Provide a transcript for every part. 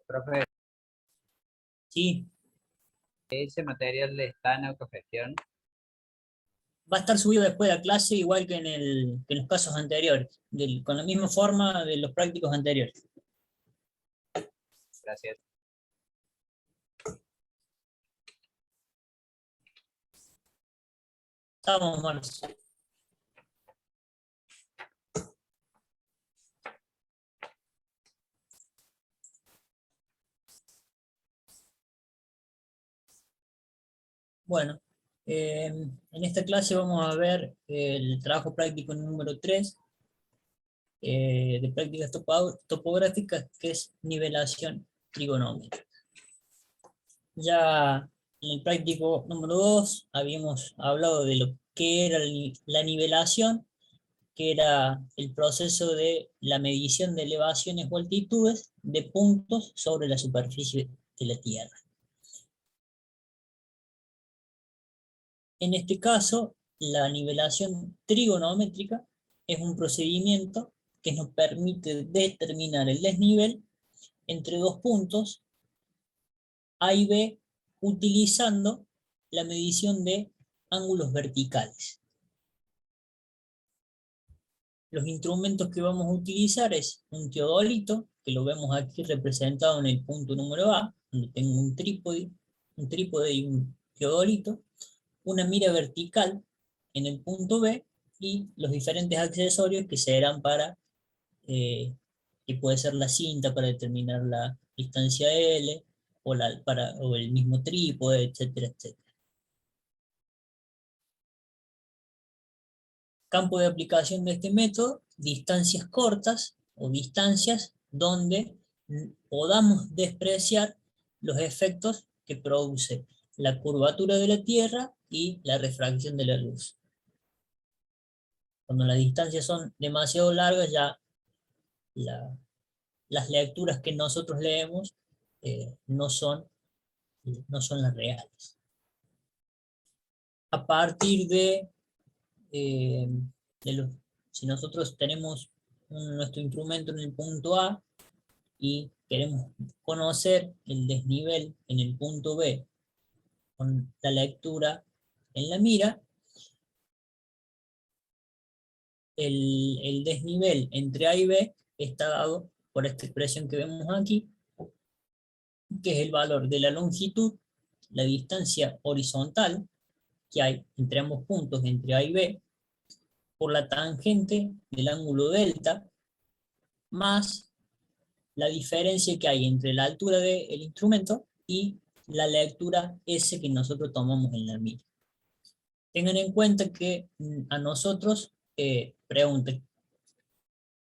Profe, Sí, ese material está en autogestión. va a estar subido después de la clase, igual que que en los casos anteriores, con la misma forma de los prácticos anteriores. Gracias. Estamos, Marcos. Bueno, en esta clase vamos a ver el trabajo práctico número 3 de prácticas topográficas, que es nivelación trigonómica. Ya en el práctico número 2 habíamos hablado de lo que era la nivelación, que era el proceso de la medición de elevaciones o altitudes de puntos sobre la superficie de la Tierra. En este caso, la nivelación trigonométrica es un procedimiento que nos permite determinar el desnivel entre dos puntos A y B utilizando la medición de ángulos verticales. Los instrumentos que vamos a utilizar es un teodolito, que lo vemos aquí representado en el punto número A, donde tengo un trípode y un teodolito, una mira vertical en el punto B y los diferentes accesorios que serán para, que puede ser la cinta para determinar la distancia L, o el mismo trípode, etcétera, etcétera. Campo de aplicación de este método: distancias cortas o distancias donde podamos despreciar los efectos que produce la curvatura de la Tierra y la refracción de la luz. Cuando las distancias son demasiado largas, ya las lecturas que nosotros leemos no son las reales. A partir eh, si nosotros tenemos nuestro instrumento en el punto A y queremos conocer el desnivel en el punto B con la lectura en la mira, el desnivel entre A y B está dado por esta expresión que vemos aquí, que es el valor de la longitud, la distancia horizontal que hay entre ambos puntos, entre A y B, por la tangente del ángulo delta, más la diferencia que hay entre la altura del instrumento y la lectura S que nosotros tomamos en la mira. Tengan en cuenta que a nosotros, pregunten,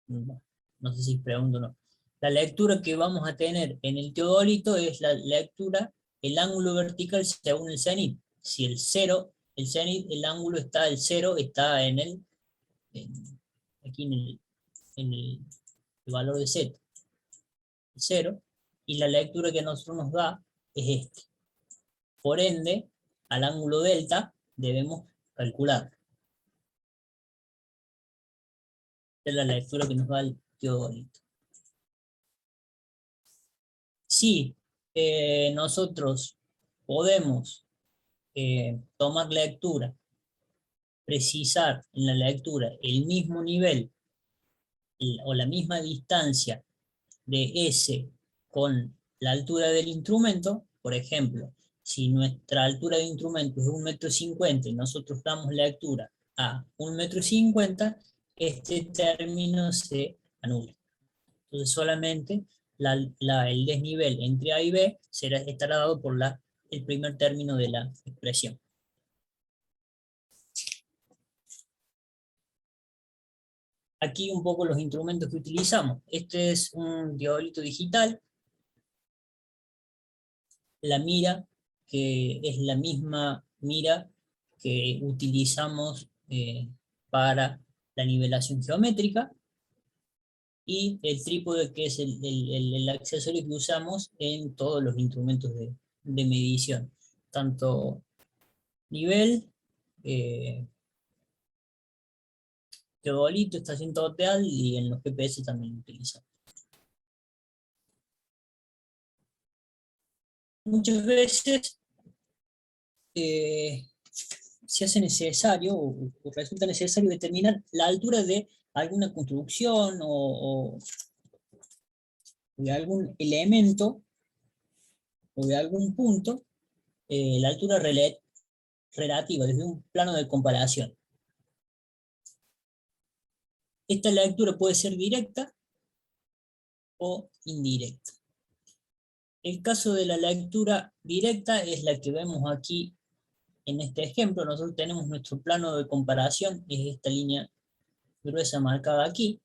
no sé si pregunto o no, la lectura que vamos a tener en el teodolito es la lectura, el ángulo vertical según el cenit. Si el cero, el cenit, el ángulo está, el cero está aquí en el valor de z, 0, y la lectura que a nosotros nos da es este. Por ende, al ángulo delta debemos calcular. Esta es la lectura que nos da el teodolito. Si nosotros podemos tomar lectura, precisar en la lectura el mismo nivel o la misma distancia de S con la altura del instrumento, por ejemplo, si nuestra altura de instrumento es 1,50 m y nosotros damos lectura a 1,50 m, este término se anula. Entonces solamente el desnivel entre A y B estará dado por el primer término de la expresión. Aquí un poco los instrumentos que utilizamos. Este es un teodolito digital. La mira, que es la misma mira que utilizamos para la nivelación geométrica, y el trípode, que es el accesorio que usamos en todos los instrumentos de medición, tanto nivel, teodolito, estación total, y en los GPS también lo utilizamos. muchas veces se hace necesario o resulta necesario determinar la altura de alguna construcción o de algún elemento o de algún punto, la altura relativa desde un plano de comparación. Esta lectura puede ser directa o indirecta. El caso de la lectura directa es la que vemos aquí en este ejemplo. Nosotros tenemos nuestro plano de comparación, es esta línea gruesa marcada aquí.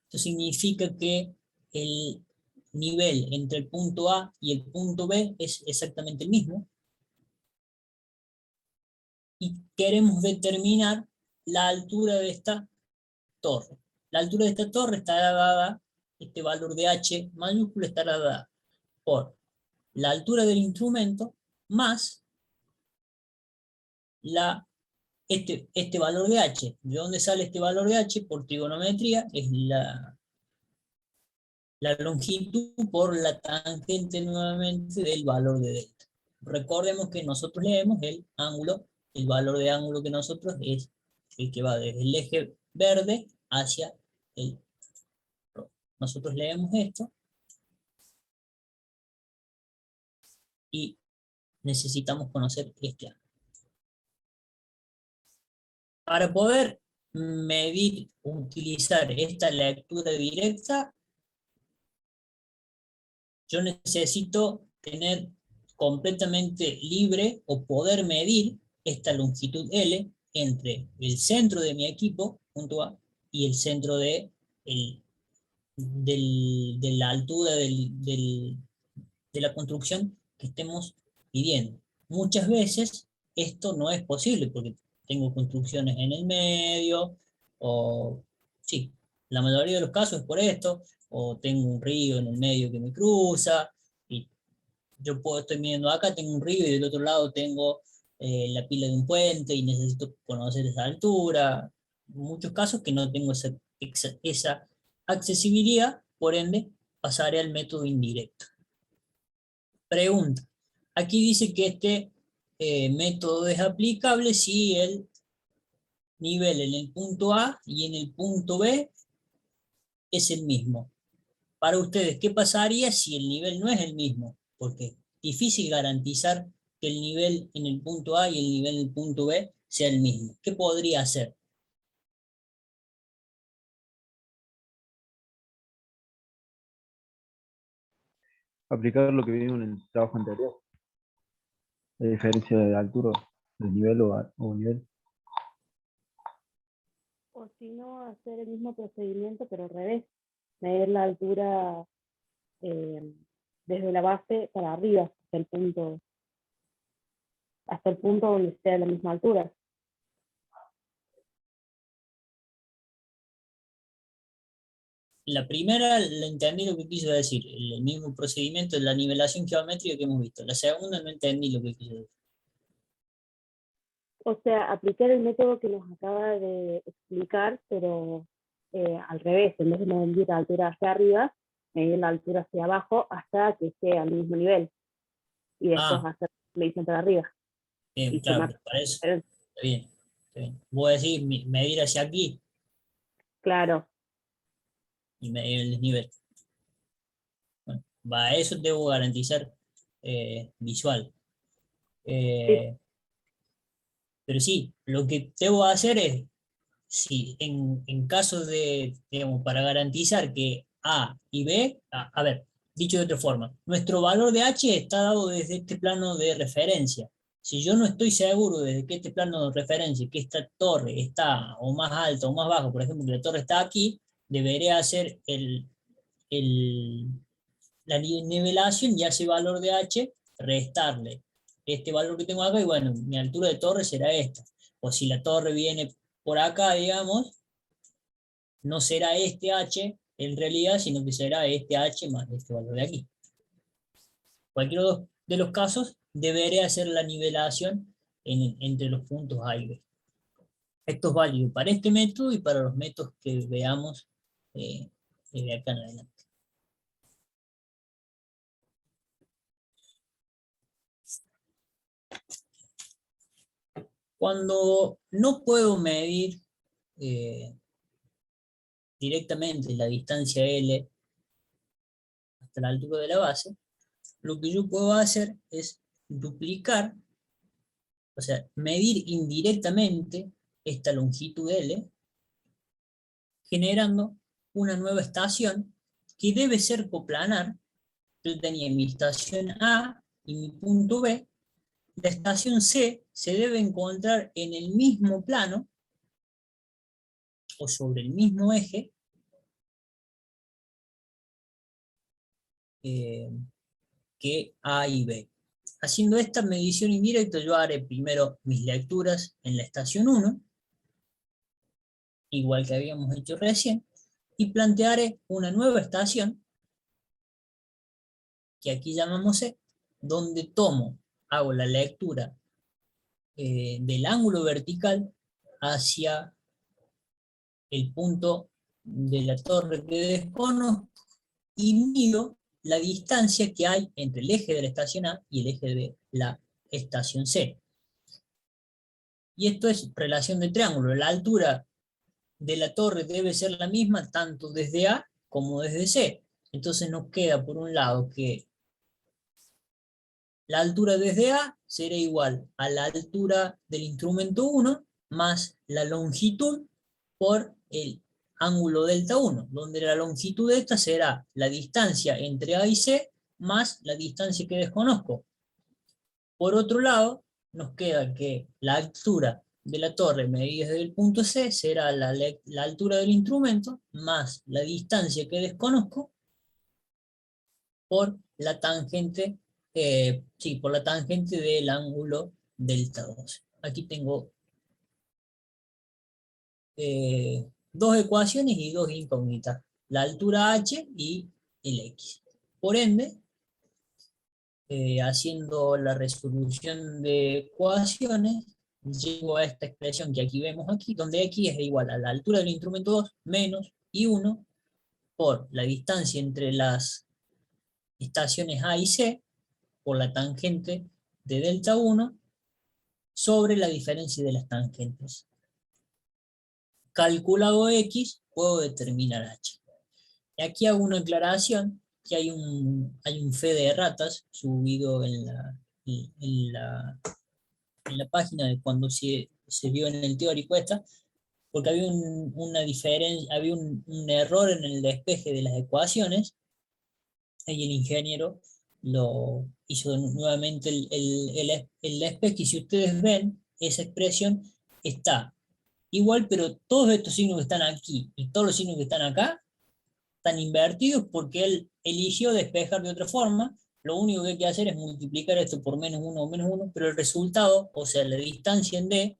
Esto significa que el nivel entre el punto A y el punto B es exactamente el mismo. Y queremos determinar la altura de esta torre. La altura de esta torre estará dada, este valor de h mayúsculo estará dada por la altura del instrumento más este valor de h. ¿De dónde sale este valor de h? Por trigonometría, es la longitud por la tangente nuevamente del valor de delta. Recordemos que nosotros leemos el ángulo, el valor de ángulo que nosotros es el que va desde el eje verde hacia el rojo. Nosotros leemos esto y necesitamos conocer este ángulo. Para poder medir, utilizar esta lectura directa, yo necesito tener completamente libre o poder medir esta longitud L entre el centro de mi equipo, punto A, y el centro de la altura de la construcción que estemos pidiendo. Muchas veces esto no es posible porque tengo construcciones en el medio, o sí, la mayoría de los casos es por esto, o tengo un río en el medio que me cruza, y yo estoy midiendo acá, tengo un río y del otro lado tengo la pila de un puente y necesito conocer esa altura. En muchos casos que no tengo esa accesibilidad, por ende pasaré al método indirecto. Pregunta. Aquí dice que este método es aplicable si el nivel en el punto A y en el punto B es el mismo. Para ustedes, ¿qué pasaría si el nivel no es el mismo? Porque es difícil garantizar que el nivel en el punto A y el nivel en el punto B sea el mismo. ¿Qué podría hacer? Aplicar lo que vimos en el trabajo anterior, la diferencia de altura, de nivel o nivel. O si no, hacer el mismo procedimiento, pero al revés. Medir la altura desde la base para arriba, hasta el punto donde sea la misma altura. La primera la entendí lo que quiso decir, el mismo procedimiento de la nivelación geométrica que hemos visto. La segunda no entendí lo que quiso decir. O sea, aplicar el método que nos acaba de explicar, pero al revés, en vez de medir la altura hacia arriba, medir la altura hacia abajo hasta que esté al mismo nivel. Y después hacer medición para arriba. Bien, claro, para eso. Está bien, está bien. Voy a decir medir hacia aquí. Claro. Y medir el desnivel. Bueno, para eso debo garantizar visual. Sí. Pero sí, lo que debo hacer es, si en caso de, digamos, para garantizar que A y B, a ver, dicho de otra forma, nuestro valor de H está dado desde este plano de referencia. Si yo no estoy seguro desde que este plano de referencia, que esta torre está o más alta o más baja, por ejemplo, que la torre está aquí, deberé hacer la nivelación y a ese valor de H restarle este valor que tengo acá y bueno, mi altura de torre será esta. O si la torre viene por acá, digamos, no será este H en realidad, sino que será este H más este valor de aquí. Cualquiera de los casos, deberé hacer la nivelación entre los puntos A y B. Esto es válido para este método y para los métodos que veamos de acá en adelante. Cuando no puedo medir directamente la distancia L hasta la altura de la base, lo que yo puedo hacer es duplicar, o sea, medir indirectamente esta longitud L, generando una nueva estación que debe ser coplanar. Yo tenía mi estación A y mi punto B. La estación C se debe encontrar en el mismo plano o sobre el mismo eje que A y B. Haciendo esta medición indirecta, yo haré primero mis lecturas en la estación 1, igual que habíamos hecho recién, y plantearé una nueva estación, que aquí llamamos C, donde hago la lectura del ángulo vertical hacia el punto de la torre que desconozco y mido la distancia que hay entre el eje de la estación A y el eje de la estación C. Y esto es relación de triángulo. La altura de la torre debe ser la misma tanto desde A como desde C. Entonces nos queda por un lado que la altura desde A será igual a la altura del instrumento 1 más la longitud por el ángulo delta 1, donde la longitud de esta será la distancia entre A y C más la distancia que desconozco. Por otro lado, nos queda que la altura de la torre medida desde el punto C será la altura del instrumento más la distancia que desconozco por la tangente, por la tangente del ángulo delta 2. Aquí tengo dos ecuaciones y dos incógnitas, la altura h y el x. Por ende, haciendo la resolución de ecuaciones, llego a esta expresión que aquí vemos aquí, donde x es igual a la altura del instrumento 2 menos I1 por la distancia entre las estaciones A y C por la tangente de delta 1 sobre la diferencia de las tangentes. Calculado x, puedo determinar h. Y aquí hago una aclaración, que hay un fe de ratas subido en la página de cuando se vio en el teórico esta, porque había una diferencia, había un error en el despeje de las ecuaciones, y el ingeniero lo hizo nuevamente el despeje, y si ustedes ven, esa expresión está igual, pero todos estos signos que están aquí y todos los signos que están acá están invertidos porque él eligió despejar de otra forma. Lo único que hay que hacer es multiplicar esto por menos 1 o menos 1, pero el resultado, o sea, la distancia en D,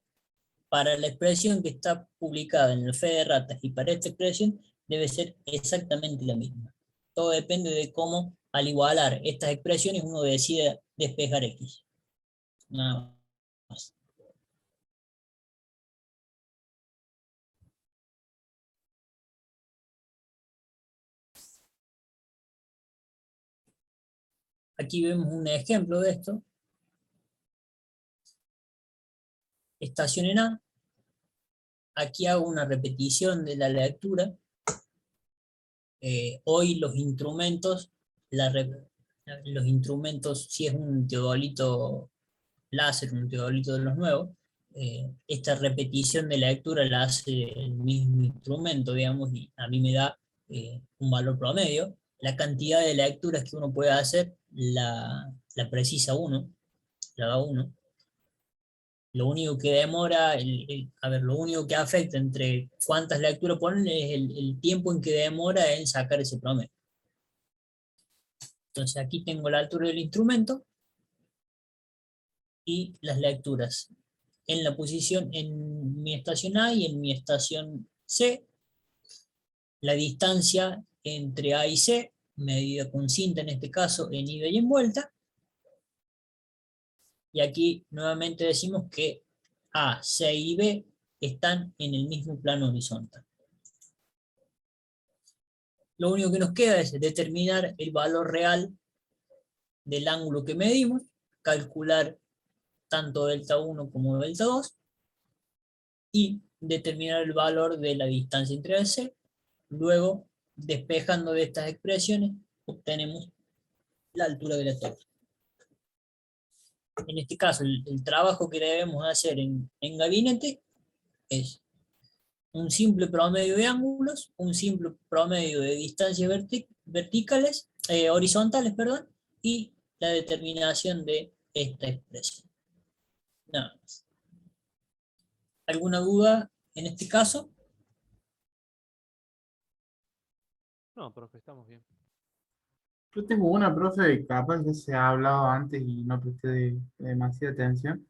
para la expresión que está publicada en el fe de ratas y para esta expresión, debe ser exactamente la misma. Todo depende de cómo, al igualar estas expresiones, uno decide despejar X. Nada más. Aquí vemos un ejemplo de esto. Estación en A. Aquí hago una repetición de la lectura. Hoy los instrumentos, si es un teodolito láser, un teodolito de los nuevos, esta repetición de la lectura la hace el mismo instrumento, digamos, y a mí me da un valor promedio. La cantidad de lecturas que uno puede hacer la precisa uno, la da uno. Lo único que demora, lo único que afecta entre cuántas lecturas ponen es el tiempo en que demora en sacar ese promedio. Entonces aquí tengo la altura del instrumento y las lecturas en la posición, en mi estación A y en mi estación C, la distancia entre A y C, medida con cinta en este caso en ida y en vuelta, y aquí nuevamente decimos que A, C y B están en el mismo plano horizontal. Lo único que nos queda es determinar el valor real del ángulo que medimos, calcular tanto delta 1 como delta 2, y determinar el valor de la distancia entre A y C. Luego, despejando de estas expresiones, obtenemos la altura de la torre. En este caso, el trabajo que debemos hacer en gabinete es un simple promedio de ángulos, un simple promedio de distancias verticales, horizontales, perdón, y la determinación de esta expresión. Nada más. ¿Alguna duda en este caso? No, profe, estamos bien. Yo tengo una, profe, capaz que se ha hablado antes y no presté demasiada atención.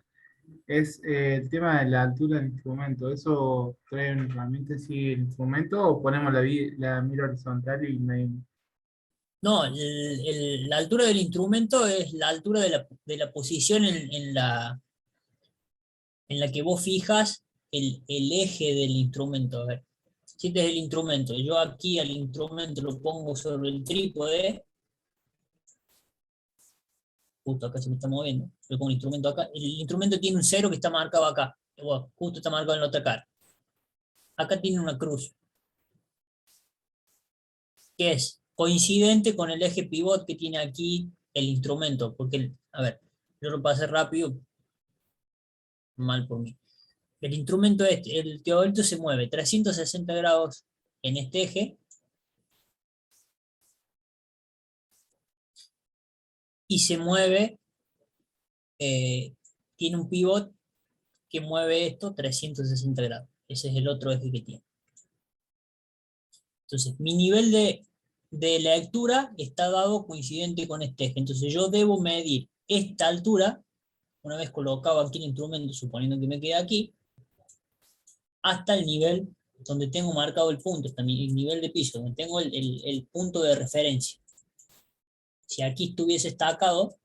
Es el tema de la altura del instrumento. ¿Eso trae realmente sí el instrumento o ponemos la mira horizontal y medimos? No, la altura del instrumento es la altura de la posición en la que vos fijas el eje del instrumento. A ver, si este es el instrumento, yo aquí al instrumento lo pongo sobre el trípode, justo acá se me está moviendo, yo pongo el instrumento acá, el instrumento tiene un 0 que está marcado acá, bueno, justo está marcado en la otra cara. Acá tiene una cruz, que es coincidente con el eje pivot que tiene aquí el instrumento, porque, a ver, yo lo pasé rápido, mal por mí. El instrumento el teodolito se mueve 360 grados en este eje, y se mueve, tiene un pivot que mueve esto 360 grados. Ese es el otro eje que tiene. Entonces, mi nivel de lectura está dado coincidente con este eje. Entonces, yo debo medir esta altura, una vez colocado aquí el instrumento, suponiendo que me quede aquí, hasta el nivel donde tengo marcado el punto, hasta el nivel de piso, donde tengo el punto de referencia. Si aquí estuviese destacado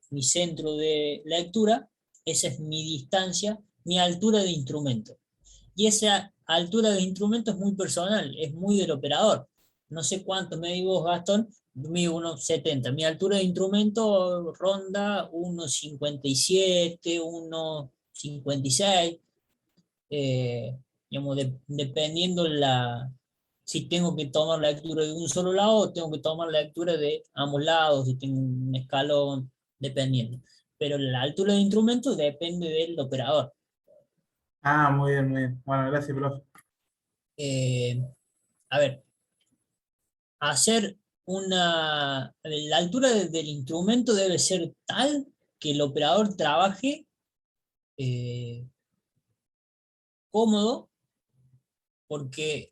mi centro de lectura, esa es mi distancia, mi altura de instrumento. Y esa altura de instrumento es muy personal, es muy del operador. No sé cuánto medís vos, Gastón, mido 1,70. Mi altura de instrumento ronda 1,57, 1,56. Digamos, dependiendo si tengo que tomar la lectura de un solo lado o tengo que tomar la lectura de ambos lados, si tengo un escalón, dependiendo. Pero la altura del instrumento depende del operador. Ah, muy bien, muy bien. Bueno, gracias, profe. A ver, la altura del instrumento debe ser tal que el operador trabaje cómodo, porque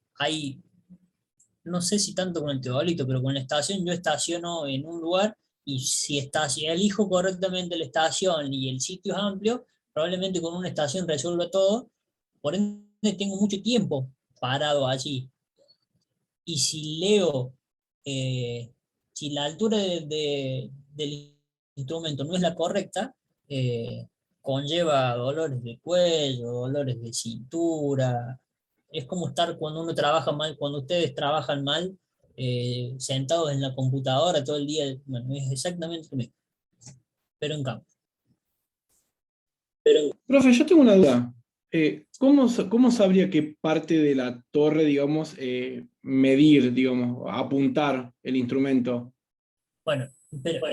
no sé si tanto con el teodolito, pero con la estación yo estaciono en un lugar y si elijo correctamente la estación y el sitio es amplio, probablemente con una estación resuelva todo, por ende tengo mucho tiempo parado allí. Y si leo, si la altura del instrumento no es la correcta, conlleva dolores de cuello, dolores de cintura. Es como estar cuando uno trabaja mal, cuando ustedes trabajan mal, sentados en la computadora todo el día. Bueno, es exactamente lo mismo, pero en campo. Profe, yo tengo una duda. ¿Cómo sabría qué parte de la torre, digamos, medir, digamos, apuntar el instrumento? Bueno, pero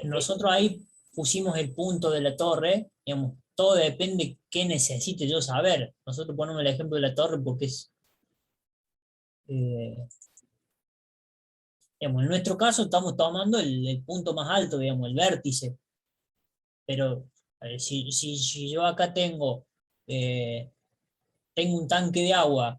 nosotros ahí pusimos el punto de la torre, digamos, todo depende qué necesite yo saber. Nosotros ponemos el ejemplo de la torre porque es, digamos, en nuestro caso estamos tomando el punto más alto, digamos, el vértice. Pero si yo acá tengo un tanque de agua,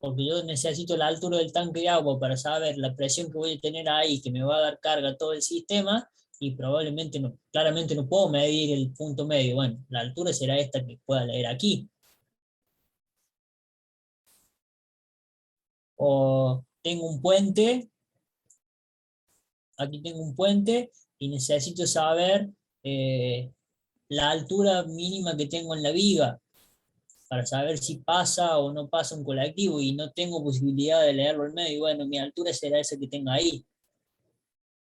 porque yo necesito la altura del tanque de agua para saber la presión que voy a tener ahí, que me va a dar carga a todo el sistema, y probablemente claramente no puedo medir el punto medio. Bueno, la altura será esta que pueda leer aquí. O tengo un puente, aquí tengo un puente, y necesito saber la altura mínima que tengo en la viga, para saber si pasa o no pasa un colectivo, y no tengo posibilidad de leerlo al medio. Bueno, mi altura será esa que tenga ahí.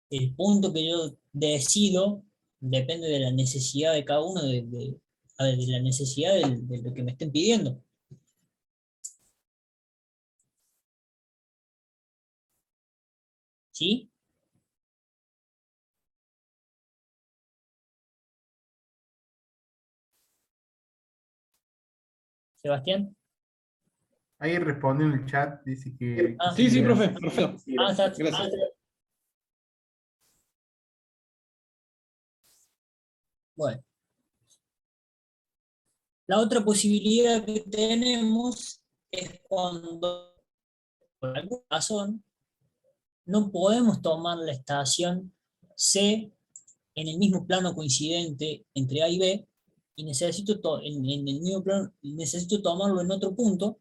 El punto que yo decido depende de la necesidad de cada uno a ver, de la necesidad de lo que me estén pidiendo. ¿Sí? Sebastián. Ahí responde en el chat, dice que Ah, Sí, sí, profe, gracias. perfecto. Está. Gracias. Bueno, la otra posibilidad que tenemos es cuando, por alguna razón, no podemos tomar la estación C en el mismo plano coincidente entre A y B, y en el mismo plano, necesito tomarlo en otro punto,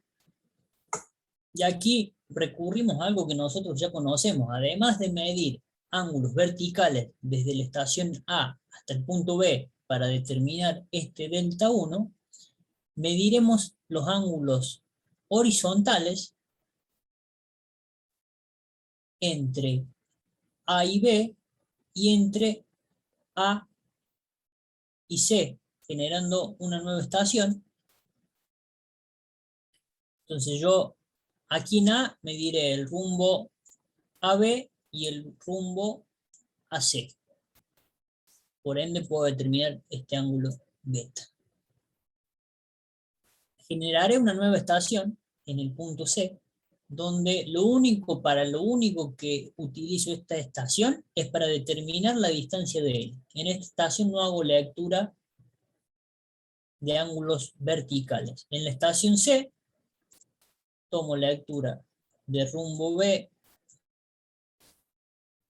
y aquí recurrimos a algo que nosotros ya conocemos. Además de medir ángulos verticales desde la estación A hasta el punto B para determinar este delta 1, mediremos los ángulos horizontales entre A y B y entre A y C, generando una nueva estación. Entonces yo aquí en A mediré el rumbo AB y el rumbo AC. Por ende puedo determinar este ángulo beta. Generaré una nueva estación en el punto C, donde para lo único que utilizo esta estación es para determinar la distancia de él. En esta estación no hago lectura de ángulos verticales. En la estación C tomo lectura de rumbo B,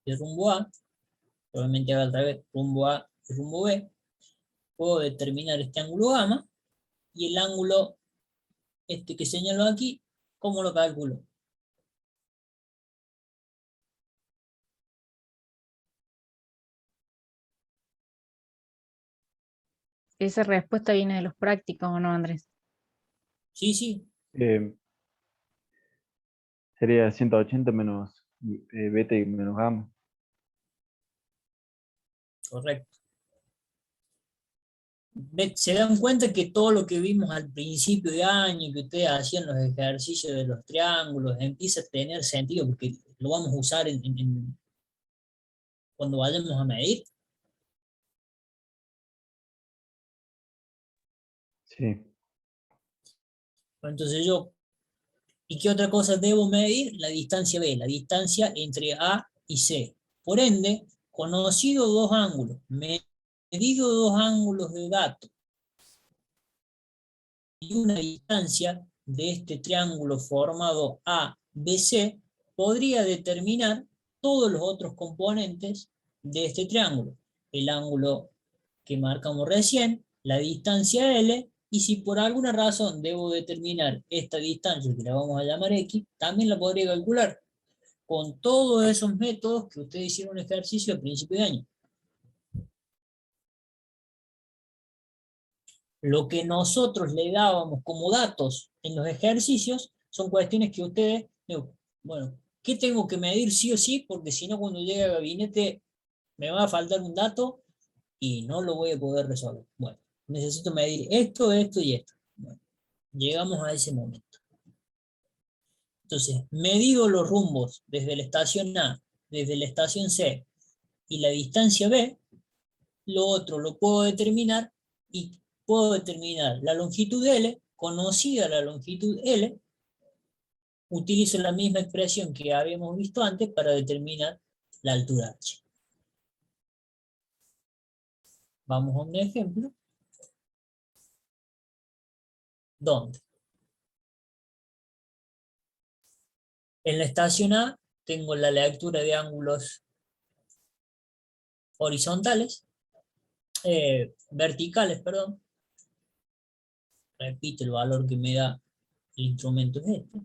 de rumbo A, probablemente haga al revés, rumbo A y rumbo B. Puedo determinar este ángulo gamma y el ángulo que señalo aquí, ¿cómo lo calculo? Esa respuesta viene de los prácticos, ¿o no, Andrés? Sí, sí, Sería 180 menos beta y menos gamma. correcto. Se dan cuenta que todo lo que vimos al principio de año, que ustedes hacían los ejercicios de los triángulos, empieza a tener sentido porque lo vamos a usar cuando vayamos a medir. Sí. Entonces ¿y qué otra cosa debo medir? La distancia B, la distancia entre A y C. Por ende, conocido dos ángulos, medido dos ángulos de dato y una distancia de este triángulo formado ABC, podría determinar todos los otros componentes de este triángulo. El ángulo que marcamos recién, la distancia L, y si por alguna razón debo determinar esta distancia, que la vamos a llamar X, también la podría calcular con todos esos métodos que ustedes hicieron ejercicio a principio de año. Lo que nosotros le dábamos como datos en los ejercicios son cuestiones que ustedes, bueno, ¿qué tengo que medir sí o sí? Porque si no, cuando llegue al gabinete me va a faltar un dato y no lo voy a poder resolver. Bueno, necesito medir esto, esto y esto. Bueno, llegamos a ese momento. Entonces, medido los rumbos desde la estación A, desde la estación C y la distancia B, lo otro lo puedo determinar y puedo determinar la longitud L, conocida la longitud L, utilizo la misma expresión que habíamos visto antes para determinar la altura H. Vamos a un ejemplo. ¿Dónde? En la estación A tengo la lectura de ángulos horizontales, verticales, perdón. Repito, el valor que me da el instrumento es este.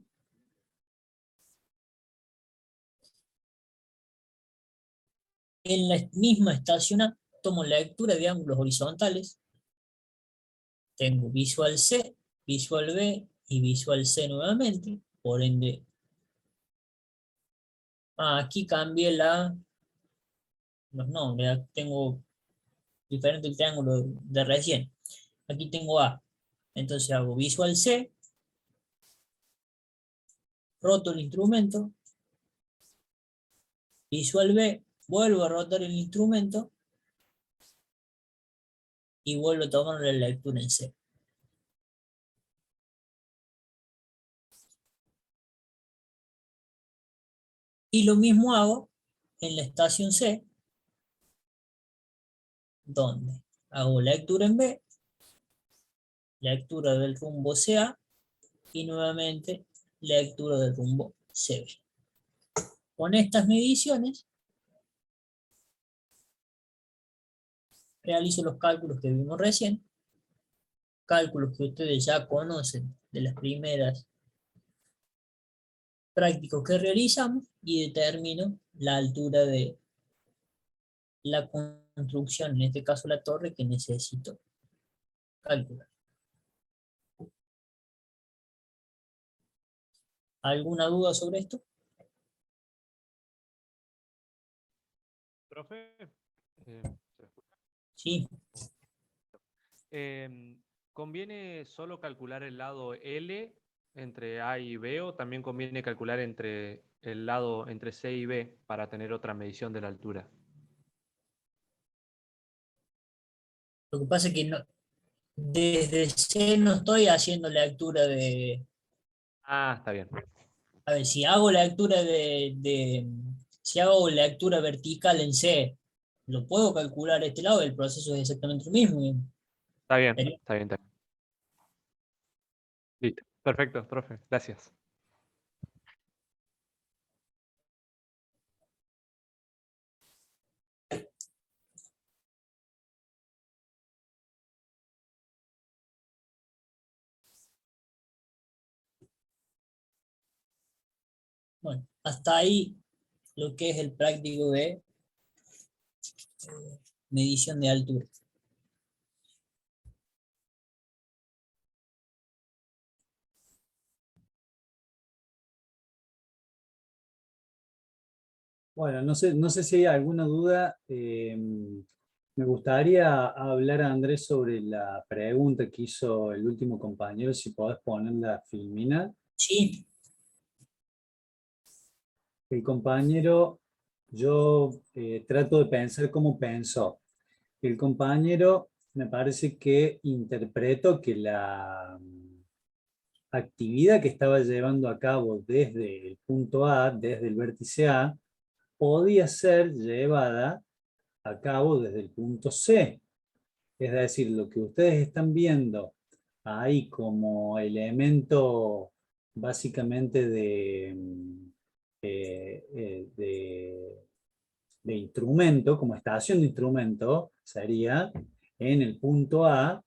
En la misma estación A tomo lectura de ángulos horizontales. Tengo visual C, visual B y visual C nuevamente. Por ende, aquí cambié los nombres. Tengo diferente triángulo de recién. aquí tengo A. Entonces hago Visual C, roto el instrumento, Visual B, vuelvo a rotar el instrumento y vuelvo a tomar la lectura en C. Y lo mismo hago en la estación C, donde hago lectura en B, lectura del rumbo CA y nuevamente lectura del rumbo CB. Con estas mediciones realizo los cálculos que vimos recién, cálculos que ustedes ya conocen de las primeras prácticas que realizamos, y determino la altura de la construcción, en este caso la torre, que necesito calcular. ¿Alguna duda sobre esto? Profe, ¿se escucha? Sí. ¿Conviene solo calcular el lado L entre A y B o también conviene calcular entre el lado entre C y B para tener otra medición de la altura? Lo que pasa es que desde C no estoy haciendo lectura de... Ah, está bien. A ver, si hago lectura si hago lectura vertical en C, lo puedo calcular a este lado, el proceso es exactamente lo mismo. Está bien, Pero- está bien, está bien. Listo. Perfecto, profe. Gracias. Bueno, hasta ahí lo que es el práctico de medición de altura. Bueno, no sé si hay alguna duda. Me gustaría hablar a Andrés sobre la pregunta que hizo el último compañero, si podés ponerla, Filmina. Sí, El compañero, yo trato de pensar cómo pensó. El compañero me parece que interpretó que la actividad que estaba llevando a cabo desde el punto A, desde el vértice A, podía ser llevada a cabo desde el punto C. Es decir, lo que ustedes están viendo ahí como elemento básicamente de instrumento, como estación de instrumento, sería en el punto A,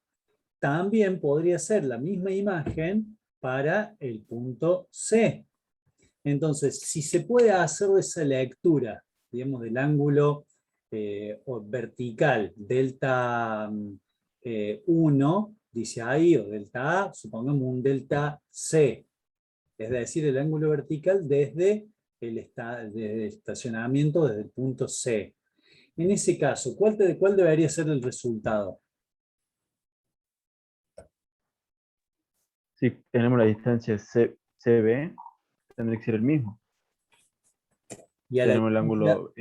también podría ser la misma imagen para el punto C. Entonces, si se puede hacer esa lectura, digamos, del ángulo vertical, delta 1, dice ahí, o delta A, supongamos un delta C, es decir, el ángulo vertical desde desde el estacionamiento, desde el punto C. En ese caso, ¿cuál debería ser el resultado? Si tenemos la distancia CB, tendría que ser el mismo. Y a la Tenemos el distancia, ángulo...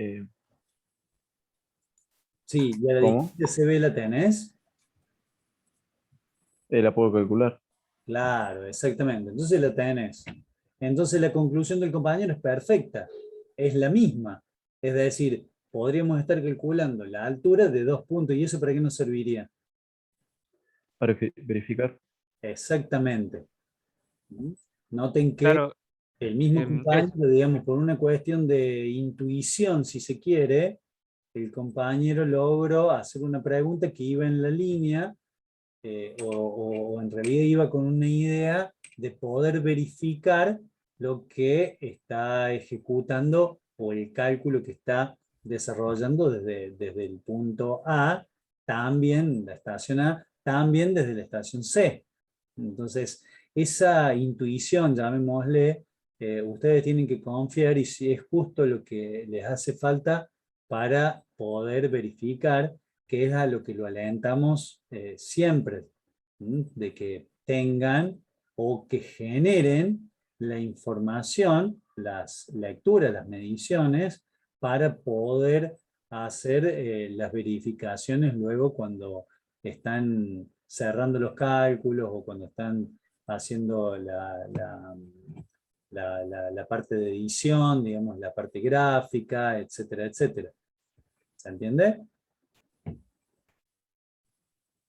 sí, y a la ¿cómo? distancia CB la tenés. La puedo calcular. Claro, exactamente. Entonces la tenés. Entonces la conclusión del compañero es perfecta. Es la misma. Es decir, podríamos estar calculando la altura de dos puntos. ¿Y eso para qué nos serviría? Para verificar. Exactamente. Noten que Claro, el mismo es, compañero, digamos, por una cuestión de intuición, si se quiere, el compañero logró hacer una pregunta que iba en la línea, o en realidad iba con una idea de poder verificar lo que está ejecutando o el cálculo que está desarrollando desde el punto A, también la estación A, también desde la estación C. Entonces, esa intuición, llamémosle, ustedes tienen que confiar y si es justo lo que les hace falta para poder verificar, que es a lo que lo alentamos siempre. de que tengan o que generen la información, las lecturas, las mediciones, para poder hacer las verificaciones luego cuando están cerrando los cálculos o cuando están haciendo la parte de edición, digamos, la parte gráfica, etcétera, etcétera. ¿Se entiende?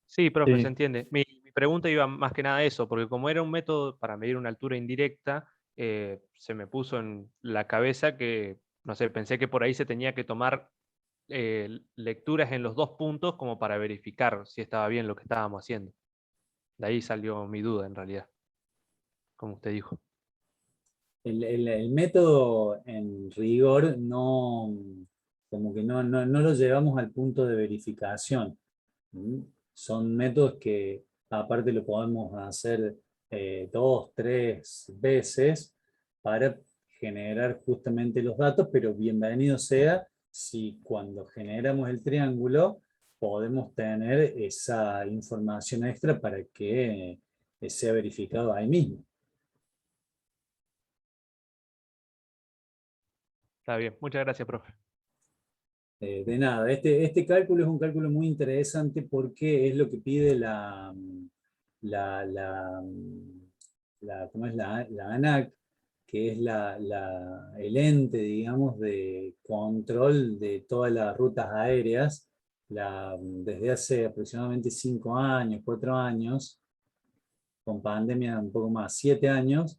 Sí, profe, se Sí. entiende. Mi pregunta iba más que nada a eso, porque como era un método para medir una altura indirecta, se me puso en la cabeza que, no sé, pensé que por ahí se tenía que tomar lecturas en los dos puntos como para verificar si estaba bien lo que estábamos haciendo. De ahí salió mi duda en realidad, como usted dijo. El método en rigor no, como que no lo llevamos al punto de verificación. Son métodos que aparte lo podemos hacer 2, 3 veces para generar justamente los datos, pero bienvenido sea si cuando generamos el triángulo podemos tener esa información extra para que sea verificado ahí mismo. Está bien, muchas gracias, profe. De nada, este cálculo es un cálculo muy interesante porque es lo que pide ¿cómo es? La ANAC, que es el ente, digamos, de control de todas las rutas aéreas, desde hace aproximadamente 5 años, 4 años, con pandemia un poco más, 7 años,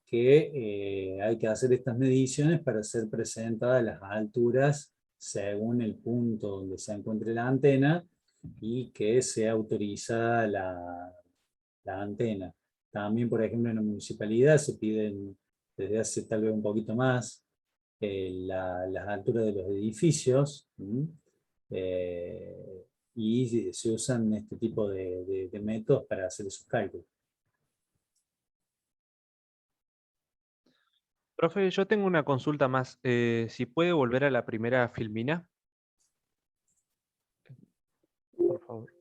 que hay que hacer estas mediciones para ser presentadas las alturas según el punto donde se encuentre la antena y que sea autorizada la antena. También, por ejemplo, en la municipalidad se piden desde hace tal vez un poquito más las alturas de los edificios, y se usan este tipo de métodos para hacer esos cálculos. Profe, yo tengo una consulta más. Si puede volver a la primera filmina, por favor.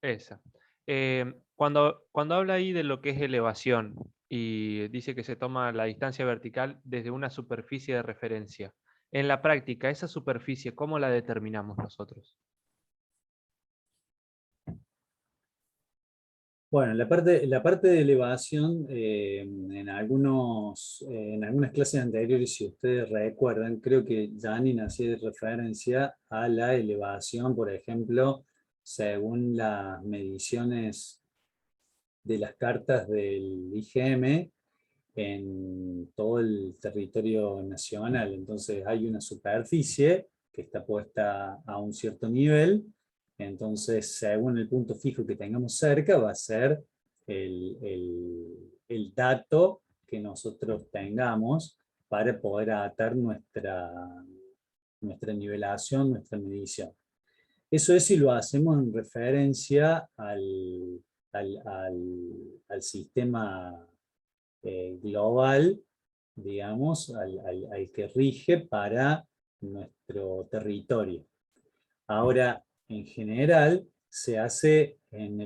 Esa. Cuando habla ahí de lo que es elevación y dice que se toma la distancia vertical desde una superficie de referencia, en la práctica, esa superficie, ¿cómo la determinamos nosotros? Bueno, la parte de elevación, en algunas clases anteriores, si ustedes recuerdan, creo que Janine hacía referencia a la elevación, por ejemplo, según las mediciones de las cartas del IGM en todo el territorio nacional. Entonces hay una superficie que está puesta a un cierto nivel. Entonces, según el punto fijo que tengamos cerca, va a ser el dato que nosotros tengamos para poder adaptar nuestra nivelación, nuestra medición. Eso es si lo hacemos en referencia al sistema global, digamos, al que rige para nuestro territorio. Ahora, en general, se hace en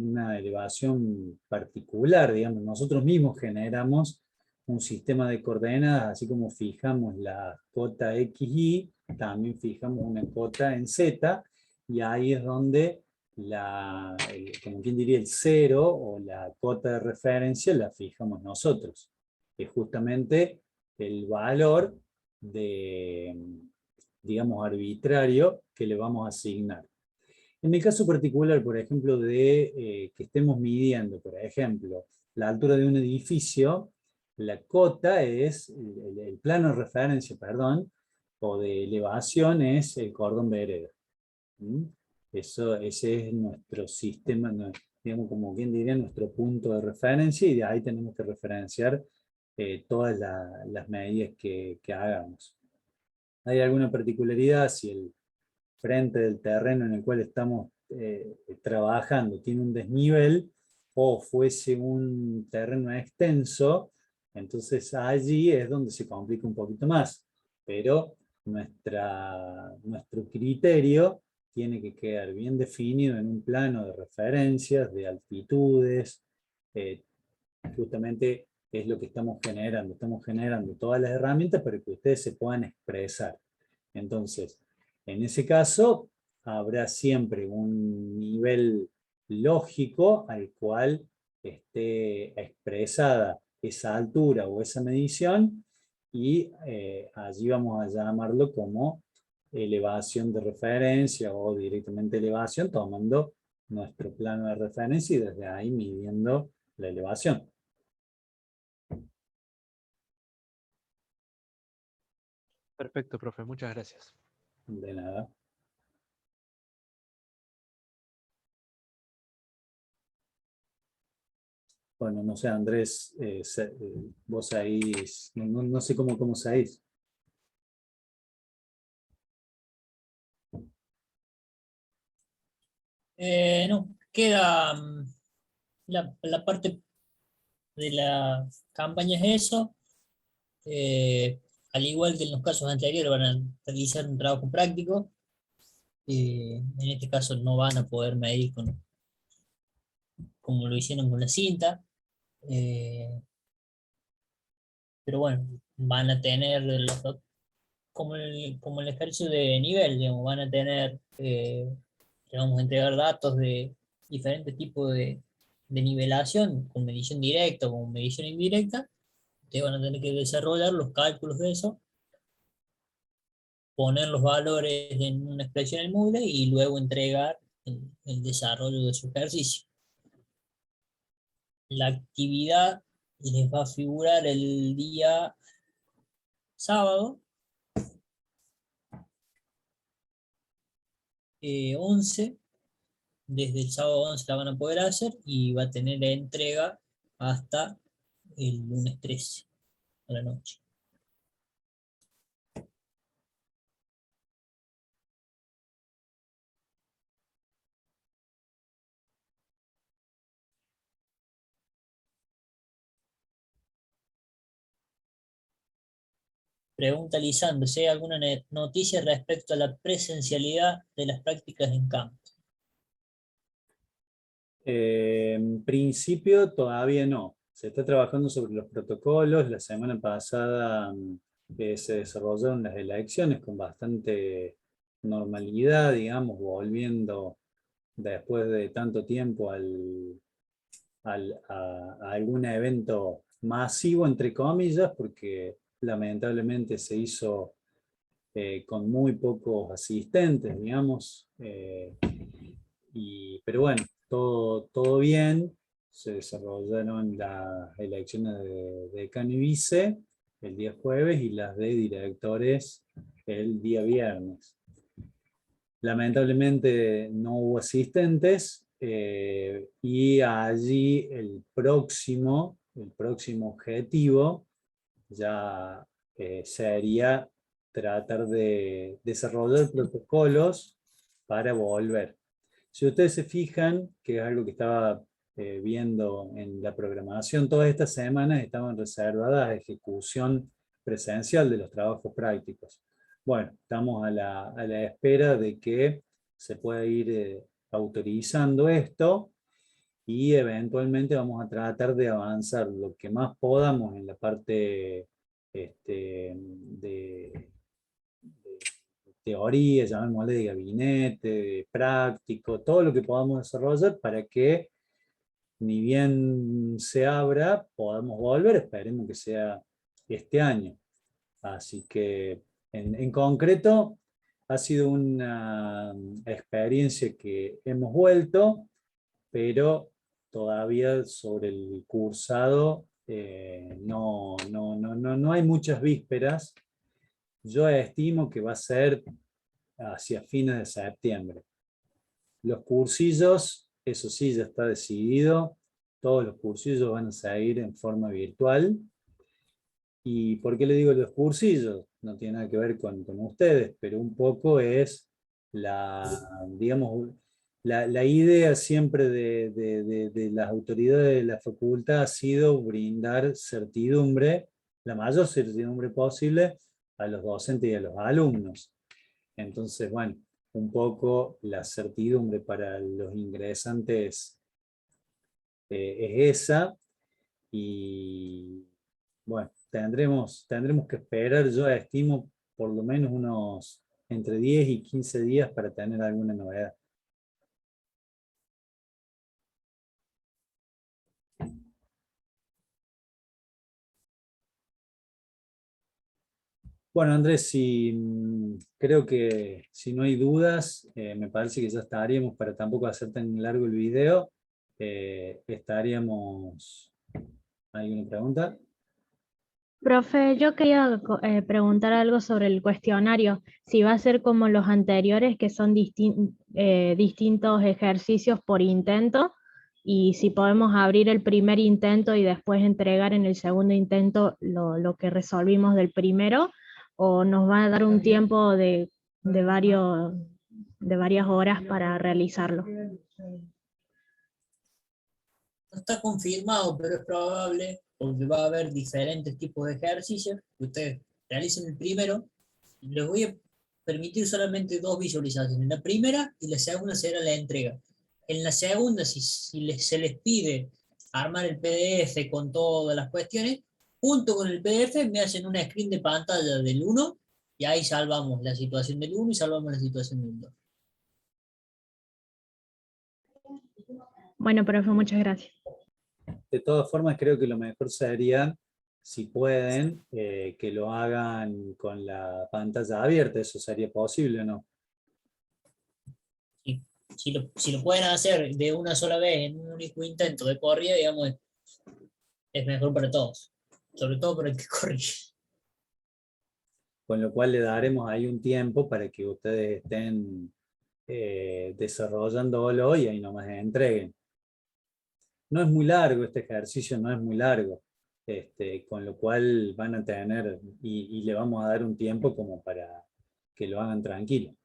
una elevación particular, digamos, nosotros mismos generamos un sistema de coordenadas, así como fijamos la cota XY, también fijamos una cota en Z, y ahí es donde como quien diría, el cero o la cota de referencia la fijamos nosotros. Es justamente el valor digamos, arbitrario que le vamos a asignar. En el caso particular, por ejemplo, de que estemos midiendo, por ejemplo, la altura de un edificio, la cota es, el plano de referencia, perdón, o de elevación es el cordón vereda. Ese es nuestro sistema, digamos, como quien diría, nuestro punto de referencia, y de ahí tenemos que referenciar todas las medidas que hagamos. ¿Hay alguna particularidad si el frente del terreno en el cual estamos trabajando tiene un desnivel o fuese un terreno extenso? Entonces allí es donde se complica un poquito más, pero nuestro criterio tiene que quedar bien definido en un plano de referencias, de altitudes, justamente es lo que estamos generando todas las herramientas para que ustedes se puedan expresar. Entonces, en ese caso, habrá siempre un nivel lógico al cual esté expresada esa altura o esa medición, y allí vamos a llamarlo como elevación de referencia o directamente elevación, tomando nuestro plano de referencia y desde ahí midiendo la elevación. Perfecto, profe, muchas gracias. De nada. Bueno, no sé, Andrés, vos ahí, no sé cómo seguís. No, queda la parte de la campaña es eso. Al igual que en los casos anteriores, van a realizar un trabajo práctico. En este caso no van a poder medir como lo hicieron con la cinta. Pero bueno, van a tener como el ejercicio de nivel, digamos, van a tener, le vamos a entregar datos de diferentes tipos de nivelación, con medición directa o con medición indirecta. Ustedes van a tener que desarrollar los cálculos de eso, poner los valores en una expresión en Moodle y luego entregar el desarrollo de su ejercicio. La actividad les va a figurar el día sábado 11, desde el sábado 11 la van a poder hacer y va a tener entrega hasta el lunes 13 a la noche. Pregunta Lisandro si hay alguna noticia respecto a la presencialidad de las prácticas en campo. En principio todavía no. Se está trabajando sobre los protocolos. La semana pasada se desarrollaron las elecciones con bastante normalidad, digamos, volviendo después de tanto tiempo a algún evento masivo, entre comillas, porque lamentablemente se hizo con muy pocos asistentes, digamos. Pero bueno, todo bien. Se desarrollaron las elecciones de decano y vice el día jueves y las de directores el día viernes. Lamentablemente no hubo asistentes y allí el próximo objetivo ya sería tratar de desarrollar protocolos para volver. Si ustedes se fijan, que es algo que estaba viendo en la programación, todas estas semanas estaban reservadas a ejecución presencial de los trabajos prácticos. Bueno, estamos a la espera de que se pueda ir autorizando esto y eventualmente vamos a tratar de avanzar lo que más podamos en la parte de teoría, llamémosle de gabinete, de práctico, todo lo que podamos desarrollar para que ni bien se abra, podamos volver, esperemos que sea este año. Así que en concreto ha sido una experiencia que hemos vuelto, pero todavía sobre el cursado no hay muchas vísperas. Yo estimo que va a ser hacia fines de septiembre. Los cursillos, eso sí, ya está decidido. Todos los cursillos van a seguir en forma virtual. ¿Y por qué le digo los cursillos? No tiene nada que ver con ustedes, pero un poco es digamos, la idea siempre de las autoridades de la facultad ha sido brindar certidumbre, la mayor certidumbre posible, a los docentes y a los alumnos. Entonces, bueno, un poco la certidumbre para los ingresantes es esa, y bueno, tendremos que esperar, yo estimo por lo menos unos entre 10 y 15 días para tener alguna novedad. Bueno, Andrés, creo que si no hay dudas, me parece que ya estaríamos, para tampoco hacer tan largo el video, estaríamos... ¿Hay una pregunta? Profe, yo quería preguntar algo sobre el cuestionario, si va a ser como los anteriores, que son distintos ejercicios por intento, y si podemos abrir el primer intento y después entregar en el segundo intento lo que resolvimos del primero, o nos va a dar un tiempo de varias horas para realizarlo. No está confirmado, pero es probable, porque va a haber diferentes tipos de ejercicios que ustedes realicen el primero. Les voy a permitir solamente 2 visualizaciones. La primera y la segunda será la entrega. En la segunda, si se les pide armar el PDF con todas las cuestiones, junto con el PDF me hacen una screen de pantalla del 1 y ahí salvamos la situación del 1 y salvamos la situación del 2. Bueno, profe, muchas gracias. De todas formas, creo que lo mejor sería, si pueden, que lo hagan con la pantalla abierta. ¿Eso sería posible o no? Si lo pueden hacer de una sola vez en un único intento de corrida, digamos, es mejor para todos, sobre todo para el que corrige. Con lo cual le daremos ahí un tiempo para que ustedes estén desarrollándolo y ahí nomás entreguen. No es muy largo este ejercicio, no es muy largo, con lo cual van a tener, y le vamos a dar un tiempo como para que lo hagan tranquilo.